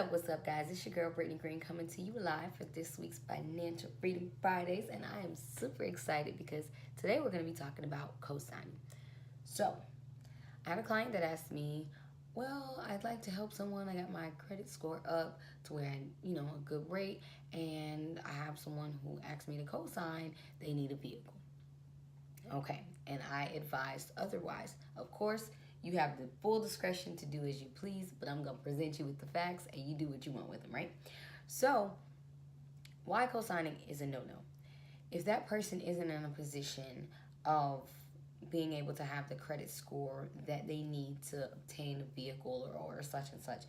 What's up, guys? It's your girl, Brittany Green, coming to you live for this week's Financial Freedom Fridays, and I am super excited because today we're going to be talking about co-signing. So, I had a client that asked me, well, I'd like to help someone. I got my credit score up to where a good rate, and I have someone who asked me to co-sign. They need a vehicle. Okay, and I advised otherwise. Of course, you have the full discretion to do as you please, but I'm going to present you with the facts and you do what you want with them, right? So, why co-signing is a no-no. If that person isn't in a position of being able to have the credit score that they need to obtain a vehicle or such and such,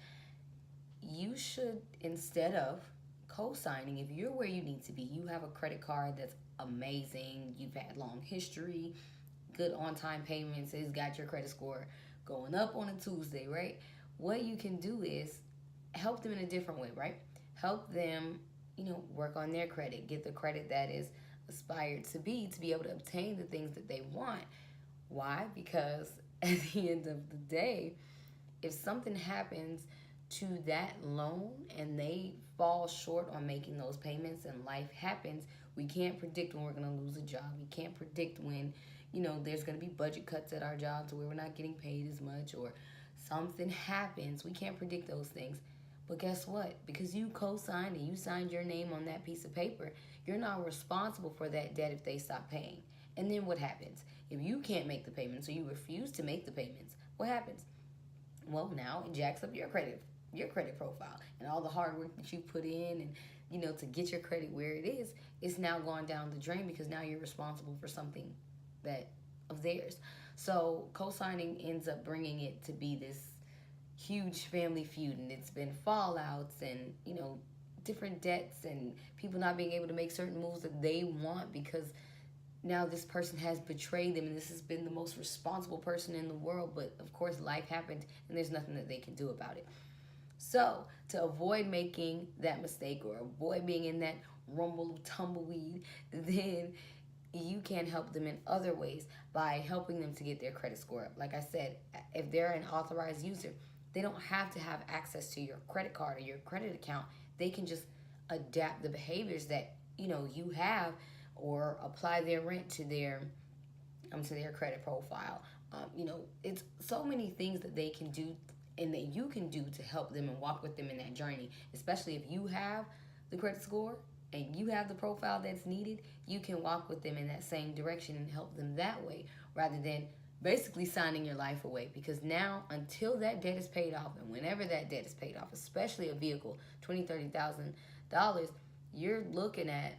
you should, instead of co-signing, if you're where you need to be, you have a credit card that's amazing, you've had long history, good on-time payments, it's got your credit score going up on a Tuesday, right? What you can do is help them in a different way, right? Help them, work on their credit, get the credit that is aspired to be able to obtain the things that they want. Why? Because at the end of the day, if something happens to that loan and they fall short on making those payments and life happens, we can't predict when we're going to lose a job. We can't predict when, there's going to be budget cuts at our job to where we're not getting paid as much or something happens. We can't predict those things. But guess what? Because you co-signed and you signed your name on that piece of paper, you're not responsible for that debt if they stop paying. And then what happens? If you can't make the payments or you refuse to make the payments, what happens? Well, now it jacks up your credit profile, and all the hard work that you put in and to get your credit where it is now going down the drain because now you're responsible for something that of theirs. So co-signing ends up bringing it to be this huge family feud, and it's been fallouts and different debts and people not being able to make certain moves that they want because now this person has betrayed them and this has been the most responsible person in the world, but of course life happened and there's nothing that they can do about it. So to avoid making that mistake or avoid being in that rumble of tumbleweed, then you can help them in other ways by helping them to get their credit score up. Like I said, if they're an authorized user, they don't have to have access to your credit card or your credit account. They can just adapt the behaviors that you have or apply their rent to their credit profile. It's so many things that they can do and that you can do to help them and walk with them in that journey, especially if you have the credit score and you have the profile that's needed. You can walk with them in that same direction and help them that way rather than basically signing your life away, because now until that debt is paid off, and whenever that debt is paid off, especially a vehicle, $20,000-$30,000, you're looking at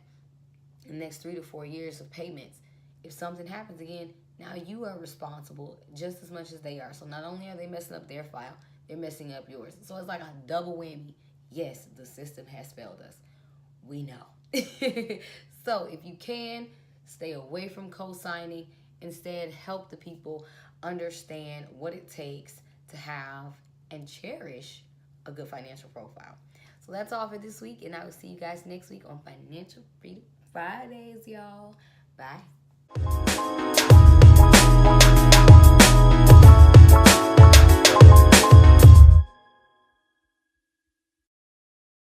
the next 3 to 4 years of payments. If something happens again, now you are responsible just as much as they are. So not only are they messing up their file, they're messing up yours. So it's like a double whammy. Yes, the system has failed us. We know. So if you can, stay away from co-signing. Instead, help the people understand what it takes to have and cherish a good financial profile. So that's all for this week, and I will see you guys next week on Financial Freedom Fridays, y'all. Bye.